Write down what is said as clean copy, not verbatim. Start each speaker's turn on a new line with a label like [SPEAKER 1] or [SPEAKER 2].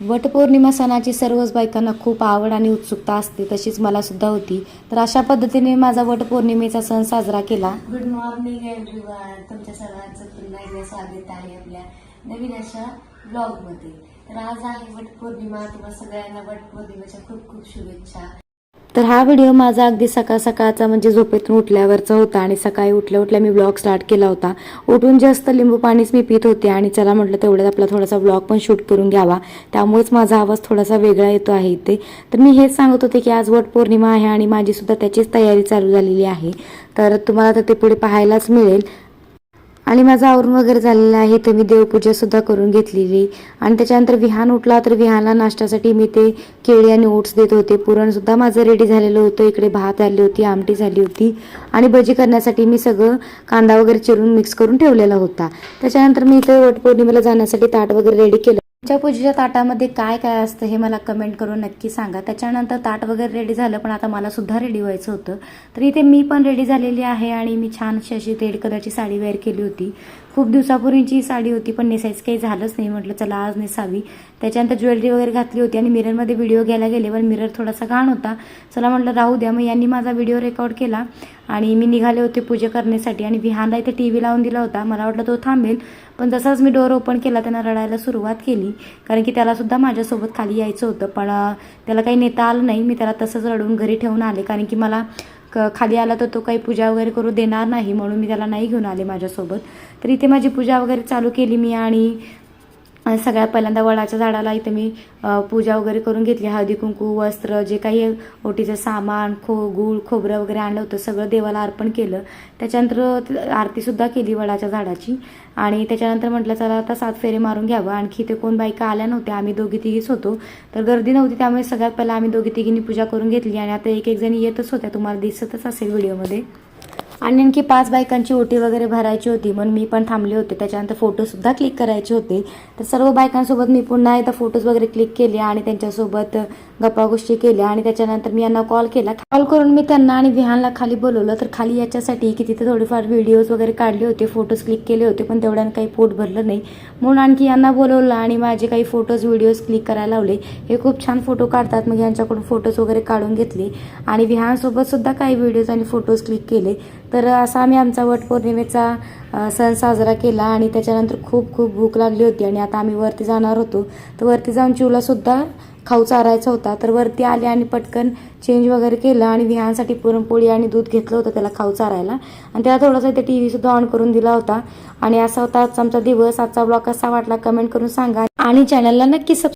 [SPEAKER 1] वटपौर्णिमा सणाची सर्वच बायकांना खूप आवड आणि उत्सुकता असते, तशीच मला सुद्धा होती। तर अशा पद्धतीने माझा वटपौर्णिमेचा सण साजरा केला।
[SPEAKER 2] गुड मॉर्निंग एव्हरीवन, तुमच्या सर्वांचं पुन्हा एकदा स्वागत आहे आपल्या नवीन अशा ब्लॉगमध्ये। तर आज आहे वटपौर्णिमा, तुम्हाला सगळ्यांना वटपौर्णिमेच्या खूप खूप शुभेच्छा।
[SPEAKER 1] तर हा व्हिडिओ माझा अगदी सकाळ सकाळचा म्हणजे झोपेतून उठल्यावरचा होता आणि सकाळी उठल्या उठल्या मी ब्लॉग स्टार्ट केला होता। उठून जास्त लिंबू पाणीच मी पित होते आणि चला म्हटलं तेवढ्यात आपला थोडासा ब्लॉग पण शूट करून घ्यावा, त्यामुळेच माझा आवाज थोडासा वेगळा येतो आहे इथे। तर मी हेच सांगत होते की आज वटपौर्णिमा आहे आणि माझी सुद्धा त्याचीच तयारी चालू झालेली आहे। तर तुम्हाला तर ते पुढे पाहायलाच मिळेल। आणि माझं आवरून वगैरे झालेलं आहे, तर मी देवपूजा सुद्धा करून घेतलेली आणि त्याच्यानंतर विहान उठला तर विहानला नाश्त्यासाठी मी ते केळी आणि ओट्स देत होते। पुरण सुद्धा माझं रेडी झालेलं होतं, इकडे भात आली होती, आमटी झाली होती आणि भजी करण्यासाठी मी सगळं कांदा वगैरे चिरून मिक्स करून ठेवलेला होता। त्याच्यानंतर मी इथे वटपौर्णिमेला जाण्यासाठी ताट वगैरे रेडी केलं। तुमच्या पूजेच्या ताटामध्ये काय काय असतं हे मला कमेंट करून नक्की सांगा। त्याच्यानंतर ताट वगैरे रेडी झालं, पण आता मला सुद्धा रेडी व्हायचं होतं। तर इथे मी पण रेडी झालेली आहे आणि मी छानशी अशी रेड कलरची साडी वेअर केली होती। खूप दिवसापूर्वीची साडी होती, पण नेसायचं काही झालंच नाही, म्हटलं चला आज नेसावी। त्याच्यानंतर ज्वेलरी वगैरे घातली होती आणि मिररमध्ये व्हिडिओ घ्यायला गेले, पण मिरर थोडासा घाण होता, चला म्हटलं राहू द्या। मग यांनी माझा व्हिडिओ रेकॉर्ड केला आणि मी निघाले होते पूजा करण्यासाठी आणि विहानला इथे टी व्ही लावून दिला होता। मला वाटलं तो थांबेल, पण जसाच मी डोअर ओपन केला त्यानं रडायला सुरुवात केली, कारण की त्याला सुद्धा माझ्यासोबत खाली यायचं होतं, पण त्याला काही नेता आलं नाही। मी त्याला तसंच रडून घरी ठेवून आले, कारण की मला खाली आला तर तो काही पूजा वगैरे करू देणार नाही, म्हणून मी त्याला नाही घेऊन आले माझ्यासोबत। तर इथे माझी पूजा वगैरे चालू केली मी आणि सगळ्यात पहिल्यांदा वडाच्या झाडाला इथे मी पूजा वगैरे करून घेतली। हळदी कुंकू, वस्त्र, जे काही ओटीचं सामान, गूळ खोबरं वगैरे आणलं होतं सगळं देवाला अर्पण केलं। त्याच्यानंतर आरतीसुद्धा केली वडाच्या झाडाची आणि त्याच्यानंतर म्हटलं चला आता 7 फेरे मारून घ्यावं। आणखी ते कोण बायका आल्या नव्हत्या, आम्ही दोघी तिघीच होतो, तर गर्दी नव्हती, त्यामुळे सगळ्यात पहिला आम्ही दोघी तिघींनी पूजा करून घेतली आणि आता एक एक जणी येतच होत्या, तुम्हाला दिसतच असेल व्हिडिओमध्ये। आणि आणखी 5 बायकांची ओटी वगैरे भरायची होती, म्हणून मी पण थांबले होते। त्याच्यानंतर फोटोसुद्धा क्लिक करायचे होते, तर सर्व बायकांसोबत मी पुन्हा एकदा फोटोज वगैरे क्लिक केले आणि त्यांच्यासोबत गप्पा गोष्टी केल्या आणि त्याच्यानंतर मी यांना कॉल केला। कॉल करून मी त्यांना आणि विहानला खाली बोलवलं, तर खाली याच्यासाठी की तिथे थोडेफार व्हिडिओज वगैरे काढले होते, फोटोज क्लिक केले होते, पण तेवढ्यानं काही पोट भरलं नाही, म्हणून आणखी यांना बोलवलं आणि माझे काही फोटोज व्हिडिओज क्लिक करायला लावले। हे खूप छान फोटो काढतात, मग यांच्याकडून फोटोज वगैरे काढून घेतले आणि विहानसोबत सुद्धा काही व्हिडिओज आणि फोटोज क्लिक केले। तर असा आम्ही आमचा वटपौर्णिमेचा सण साजरा केला आणि त्याच्यानंतर खूप खूप भूक लागली होती आणि आता आम्ही वरती जाणार होतो, तर वरती जाऊन चिवलासुद्धा खाऊ चारायचा होता। तर वरती आले आणि पटकन चेंज वगैरे केलं आणि विहानसाठी पुरणपोळी आणि दूध घेतलं होतं त्याला खाऊ चारायला आणि त्याला थोडासा इथे टी व्हीसुद्धा ऑन करून दिला होता। आणि असा होता आजचा आमचा दिवस। आजचा ब्लॉग कसा वाटला कमेंट करून सांगा आणि चॅनलला नक्की